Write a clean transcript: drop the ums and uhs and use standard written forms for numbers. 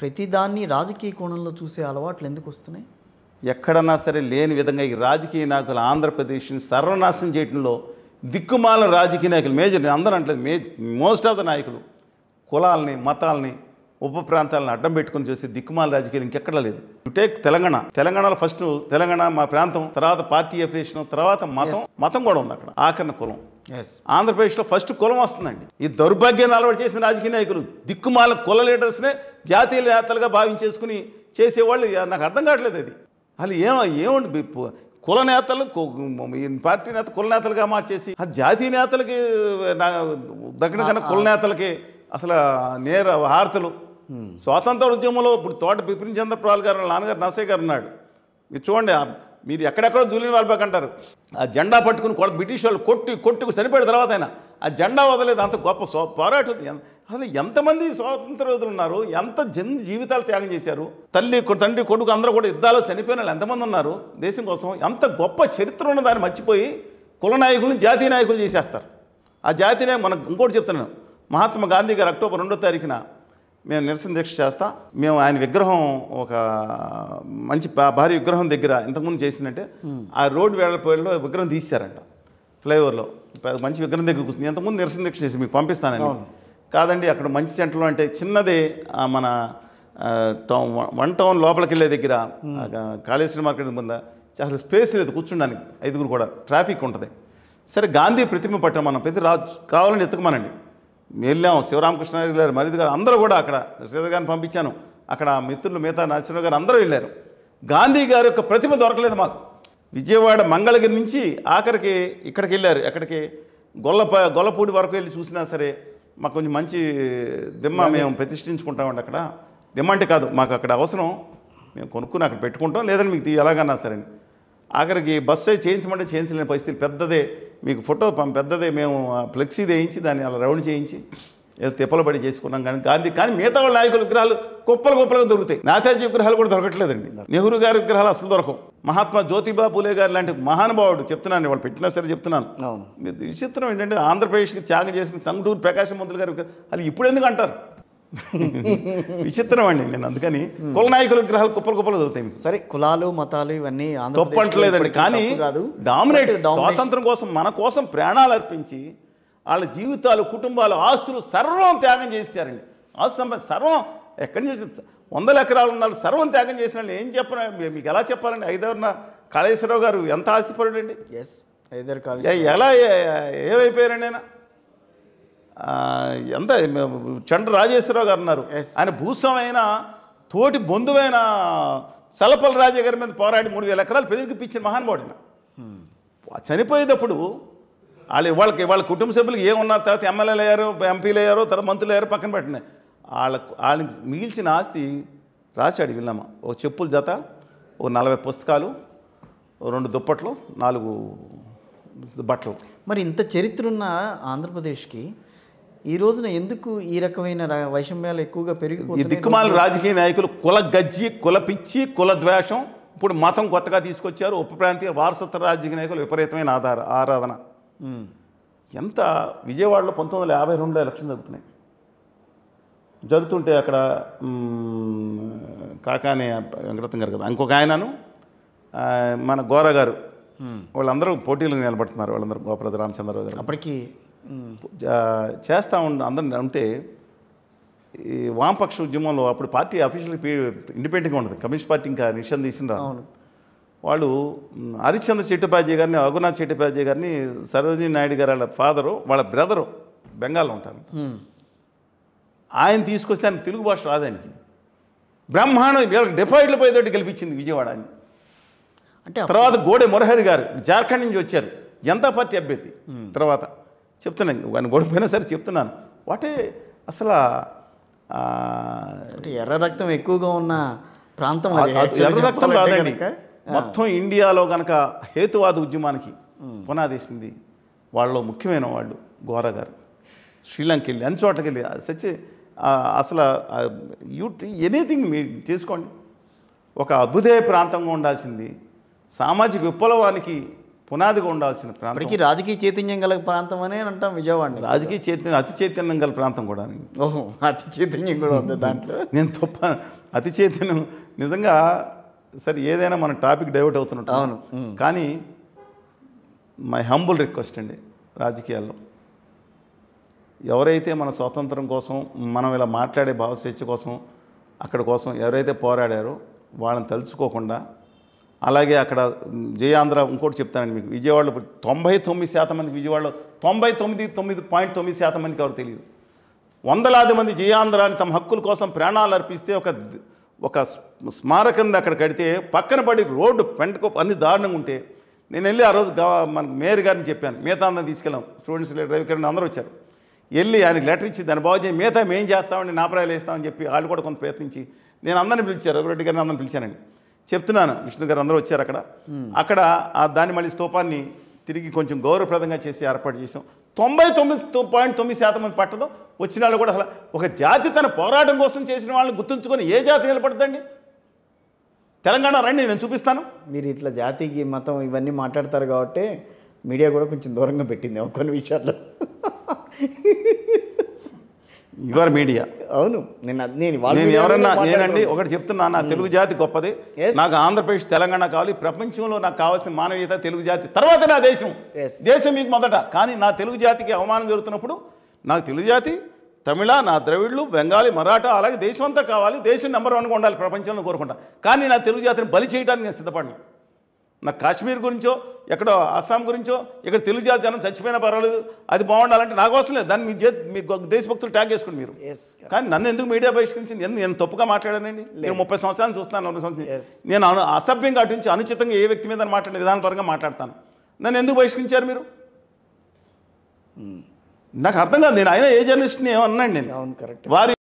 ప్రతిదాన్ని రాజకీయ కోణంలో చూసే అలవాట్లు ఎందుకు వస్తున్నాయి? ఎక్కడన్నా సరే లేని విధంగా ఈ రాజకీయ నాయకులు ఆంధ్రప్రదేశ్ని సర్వనాశనం చేయడంలో దిక్కుమాల రాజకీయ నాయకులు మేజర్ అందరూ అంటలేదు మోస్ట్ ఆఫ్ ద నాయకులు కులాలని మతాలని ఉప ప్రాంతాలను అడ్డం పెట్టుకుని చేసే దిక్కుమాల రాజకీయాలు ఇంకెక్కడా లేదు. టేక్ తెలంగాణలో ఫస్ట్ తెలంగాణ మా ప్రాంతం, తర్వాత పార్టీ అఫిలియేషన్, తర్వాత మతం కూడా ఉంది అక్కడ, ఆఖరణ కులం. ఆంధ్రప్రదేశ్లో ఫస్ట్ కులం వస్తుందండి. ఈ దౌర్భాగ్యాన్ని అలవాటు చేసిన రాజకీయ నాయకులు దిక్కుమాల కుల లీడర్స్నే జాతీయ నేతలుగా భావించేసుకుని చేసేవాళ్ళు నాకు అర్థం కావట్లేదు. అది అసలు ఏముంది కుల నేతలు పార్టీ నేత కుల నేతలుగా మార్చేసి ఆ జాతీయ నేతలకి దగ్గర కన్నా కుల నేతలకి అసలు నేర హారతలు. స్వాతంత్ర ఉద్యమంలో ఇప్పుడు తోట బిపిన్ చంద్ర పాల్ గారు నాన్నగారు నరసయ్య గారు ఉన్నాడు. మీరు చూడండి, మీరు ఎక్కడెక్కడో జూలియన్ వాల్బాగ్ అంటారు, ఆ జెండా పట్టుకుని బ్రిటిష్ వాళ్ళు కొట్టుకు చనిపోయిన తర్వాత ఆయన ఆ జెండా వదలేదు. అంత గొప్ప పోరాటం. అసలు ఎంతమంది స్వాతంత్ర యోధులు ఉన్నారు, ఎంత జీవితాలు త్యాగం చేశారు. తండ్రి కొడుకు అందరూ కూడా యుద్ధాలు చనిపోయిన వాళ్ళు ఎంతమంది ఉన్నారు దేశం కోసం. ఎంత గొప్ప చరిత్ర ఉన్న దాన్ని మర్చిపోయి కుల నాయకులను జాతీయ నాయకులు చేసేస్తారు. ఆ జాతీయ నాయకులు మనకు ఇంకోటి చెప్తున్నాను, మహాత్మా గాంధీ గారు అక్టోబర్ 2వ తారీఖున మేము నిరసన దీక్ష చేస్తాం. మేము ఆయన విగ్రహం ఒక మంచి భారీ విగ్రహం దగ్గర ఇంతకుముందు చేసిందంటే ఆ రోడ్డు వేళపోయేలో విగ్రహం తీశారంట ఫ్లైఓవర్లో. మంచి విగ్రహం దగ్గర కూర్చుంది. ఇంతకుముందు నిరసన దీక్ష చేసి మీకు పంపిస్తానని. కాదండి, అక్కడ మంచి సెంటర్లో అంటే చిన్నదే మన టౌన్ లోపలికి వెళ్ళే దగ్గర కాళేశ్వర మార్కెట్ ముందు చాలా స్పేస్ లేదు కూర్చుండానికి, 5గురు కూడా ట్రాఫిక్ ఉంటుంది. సరే గాంధీ ప్రతిమ పట్టాం మనం, ప్రతి కావాలని ఎత్తుకమనండి. వెళ్ళాం, శివరామకృష్ణ గారు మరిది గారు అందరూ కూడా అక్కడ శ్రీధర్ గారిని పంపించాను. అక్కడ మిత్రులు మిగతా నరసింహ గారు అందరూ వెళ్ళారు. గాంధీ గారి యొక్క ప్రతిమ దొరకలేదు మాకు. విజయవాడ మంగళగిరి నుంచి ఆఖరికి ఇక్కడికి వెళ్ళారు, ఎక్కడికి గొల్లపూడి వరకు వెళ్ళి చూసినా సరే మాకు కొంచెం మంచి దిమ్మ మేము ప్రతిష్ఠించుకుంటామండి. అక్కడ దిమ్మ అంటే కాదు, మాకు అక్కడ అవసరం, మేము కొనుక్కుని అక్కడ పెట్టుకుంటాం, లేదని మీకు ఎలాగన్నా సరే. ఆఖరికి బస్ సైజ్ చేయించమంటే చేయించలేని పరిస్థితి. పెద్దదే మీకు ఫోటో పెద్దదే మేము ఫ్లెక్సీ వేయించి దాన్ని అలా రౌండ్ చేయించి ఏదో తిప్పలబడి చేసుకున్నాం. కానీ మిగతా వాళ్ళ నాయకుల విగ్రహాలు గొప్పలుగా దొరుకుతాయి. నేతాజీ విగ్రహాలు కూడా దొరకట్లేదండి. నెహ్రూ గారి విగ్రహాలు అసలు దొరకవు. మహాత్మా జ్యోతిబా పూలే గారు లాంటి మహానుభావుడు చెప్తున్నాను, వాళ్ళు పెట్టినా సరే చెప్తున్నాను. విచిత్రం ఏంటంటే ఆంధ్రప్రదేశ్కి త్యాగం చేసిన టంగుటూరి ప్రకాశం పంతులు గారు అది ఇప్పుడు ఎందుకు అంటారు? విచిత్రం అండి. నేను అందుకని కుల నాయకుల విగ్రహాలు కుప్పలు దొరుకుతాయి. సరే, కులాలు మతాలు ఇవన్నీ తప్పట్లేదండి, కానీ డామినేట్ స్వాతంత్రం కోసం మన కోసం ప్రాణాలు అర్పించి వాళ్ళ జీవితాలు, కుటుంబాలు, ఆస్తులు సర్వం త్యాగం చేశారండి. ఆస్తి సర్వం ఎక్కడి నుంచి 100 ఎకరాలు ఉన్న సర్వం త్యాగం చేసిన వాళ్ళు ఏం చెప్పాలి, మీకు ఎలా చెప్పాలండి? ఐదవరన కాళేశ్వరరావు గారు ఎంత ఆస్తిపరుడండి. ఎలా ఏమైపోయారండి ఆయన? ఎంత చండ్ర రాజేశ్వరరావు గారు ఉన్నారు, ఆయన భూస్వామైన తోటి బంధువైన సలపల రాజా గారి మీద పోరాడి 3000 ఎకరాలు పెరిగిపించిన మహానుభావుడిన. చనిపోయేటప్పుడు వాళ్ళ కుటుంబ సభ్యులకు ఏమున్నారు, తర్వాత ఎమ్మెల్యేలు అయ్యారు, ఎంపీలు అయ్యారు, తర్వాత మంత్రులు అయ్యారు, పక్కన పెట్టినాయి. వాళ్ళకి మిగిల్చిన ఆస్తి రాశాడు వీళ్ళమ్మ. ఒక చెప్పుల జత, ఓ 40 పుస్తకాలు, 2 దుప్పట్లు, 4 బట్టలు. మరి ఇంత చరిత్ర ఉన్న ఆంధ్రప్రదేశ్కి ఈ రోజున ఎందుకు ఈ రకమైన వైషమ్యాలు ఎక్కువగా పెరిగిపోయి? ఈ దిక్కుమాల రాజకీయ నాయకులు కుల గజ్జి, కుల పిచ్చి, కుల ద్వేషం, ఇప్పుడు మతం కొత్తగా తీసుకొచ్చారు. ఉప ప్రాంతీయ వారసత్వ రాజకీయ నాయకులు విపరీతమైన ఆరాధన. ఎంత విజయవాడలో 1952లో ఎలక్షన్ జరుగుతుంటే అక్కడ కాకానే వెంకటరత్నం గారు కదా, ఇంకొక ఆయనను మన గోరా గారు, వాళ్ళందరూ పోటీలు నిలబడుతున్నారు. వాళ్ళందరూ గోపరాజు రామచంద్రరావు గారు అప్పటికి చేస్తూ అందరూ ఉంటే ఈ వామపక్ష ఉద్యమంలో అప్పుడు పార్టీ అఫీషియల్ ఇండిపెండెంట్గా ఉండదు, కమ్యూనిస్ట్ పార్టీ ఇంకా నిషేధం తీసిన వాళ్ళు హరిశ్చంద్ర చట్టోపాధ్యాయ గారిని, రఘునాథ్ చట్టోపాధ్యాయ గారిని, సరోజినీ నాయుడు గారు వాళ్ళ ఫాదరు, వాళ్ళ బ్రదరు బెంగాల్లో ఉంటారు, ఆయన తీసుకొస్తే ఆయనకు తెలుగు భాష రాదానికి బ్రహ్మాండం వీళ్ళకి డెఫాయిట్లు పోయేతోటి గెలిపించింది విజయవాడ అని. అంటే తర్వాత గోడె మురహరి గారు జార్ఖండ్ నుంచి వచ్చారు, జనతా పార్టీ అభ్యర్థి. తర్వాత చెప్తున్నాను, ఆయన గొడవపోయినా సరే చెప్తున్నాను, వాటే అసలు ఎర్ర రక్తం ఎక్కువగా ఉన్న ప్రాంతం, ఎర్ర రక్తం కాదండి, మొత్తం ఇండియాలో కనుక హేతువాద ఉద్యమానికి పునాదేసింది వాళ్ళలో ముఖ్యమైన వాళ్ళు గోరా గారు. శ్రీలంక వెళ్ళి అన్ని చోట్లకి వెళ్ళి సచ్చి అసలు యూత్ ఎనీథింగ్ మీరు చేసుకోండి, ఒక అభ్యుదయ ప్రాంతంగా ఉండాల్సింది, సామాజిక విప్లవానికి పునాదిగా ఉండాల్సిన ప్రాంతం, ఇప్పటికీ రాజకీయ చైతన్యం గల ప్రాంతం అనే అంటాం విజయవాడ. రాజకీయ చైతన్యం, అతి చైతన్యం గల ప్రాంతం కూడా. ఓహో, అతి చైతన్యం కూడా ఉంది దాంట్లో. నేను తప్ప, అతి చైతన్యం నిజంగా. సరే, ఏదైనా మన టాపిక్ డైవర్ట్ అవుతున్నట్టు. అవును. కానీ మై హంబుల్ రిక్వెస్ట్ అండి, రాజకీయాల్లో ఎవరైతే మన స్వాతంత్రం కోసం, మనం ఇలా మాట్లాడే భావస్వేచ్ఛ కోసం, అక్కడ కోసం ఎవరైతే పోరాడారో వాళ్ళని తలుచుకోకుండా, అలాగే అక్కడ జయాంధ్ర, ఇంకోటి చెప్తానండి మీకు, విజయవాడలో 99% మంది, విజయవాడలో 99.9% మందికి ఎవరు తెలియదు. వందలాది మంది జయాంధ్రాన్ని తమ హక్కుల కోసం ప్రాణాలు అర్పిస్తే ఒక స్మారకంది అక్కడ కడితే పక్కన పడి రోడ్డు పెంటకో అన్ని దారుణంగా ఉంటే, నేను వెళ్ళి ఆ రోజు మన మేయర్ గారిని చెప్పాను, మిగతా అందరం తీసుకెళ్ళాం, స్టూడెంట్స్ రవికిరణ్ అందరూ వచ్చారు. వెళ్ళి ఆయనకి లెటర్ ఇచ్చి దాన్ని బాగు చేసి మిగతా మేము చేస్తామండి, నా ప్రాయాలు వేస్తామని చెప్పి వాళ్ళు కూడా కొంత ప్రయత్నించి నేను అందరిని పిలిచారు, రఘురెడ్డి గారిని అందరిని పిలిచానండి. చెప్తున్నాను, విష్ణు గారు అందరూ వచ్చారు. అక్కడ దాన్ని మళ్ళీ స్తూపాన్ని తిరిగి కొంచెం గౌరవప్రదంగా చేసి ఏర్పాటు చేసాం. 99.9% మంది పట్టదు. వచ్చిన వాళ్ళు కూడా అసలు ఒక జాతి తన పోరాటం కోసం చేసిన వాళ్ళని గుర్తుంచుకొని ఏ జాతి నిలబడుతుందండి? తెలంగాణ రండి, నేను చూపిస్తాను. మీరు ఇట్లా జాతికి మతం ఇవన్నీ మాట్లాడతారు కాబట్టి మీడియా కూడా కొంచెం దూరంగా పెట్టింది కొన్ని విషయాల్లో. Your media. అవును, నేను ఎవరన్నా, నేనండి ఒకటి చెప్తున్నా, నా తెలుగు జాతి గొప్పది, నాకు ఆంధ్రప్రదేశ్ తెలంగాణ కావాలి, ప్రపంచంలో నాకు కావాల్సిన మానవీయత తెలుగు జాతి, తర్వాత నా దేశం. దేశం మీకు మొదట. కానీ నా తెలుగు జాతికి అవమానం జరుగుతున్నప్పుడు నాకు తెలుగు జాతి, తమిళ, నా ద్రవిడులు, బెంగాలీ, మరాఠా, అలాగే దేశం అంతా కావాలి, దేశం నెంబర్ 1గా ఉండాలి ప్రపంచంలో కోరుకుంటా. కానీ నా తెలుగు జాతిని బలి చేయడానికి నేను సిద్ధపడను. నాకు కాశ్మీర్ గురించో, ఎక్కడో అస్సాం గురించో, ఇక్కడ తెలుగు జాతి జనం చచ్చిపోయినా పర్వాలేదు, అది బాగుండాలంటే నాకు అవసరం లేదు. దాన్ని మీ దేశభక్తులు ట్యాగ్ చేసుకోండి మీరు. కానీ నన్ను ఎందుకు మీడియా బహిష్కరించింది? నేను తప్పుగా మాట్లాడానండి? నేను 30 సంవత్సరాలు చూస్తాను, 40 సంవత్సరాలు. నేను అసభ్యంగా అటుంచి అనుచితంగా ఏ వ్యక్తి మీద మాట్లాడే విధానపరంగా మాట్లాడతాను. నన్ను ఎందుకు బహిష్కరించారు మీరు? నాకు అర్థం కాదు. నేను అయినా ఏ జర్నలిస్ట్ని ఏమన్నాను నేను? వారి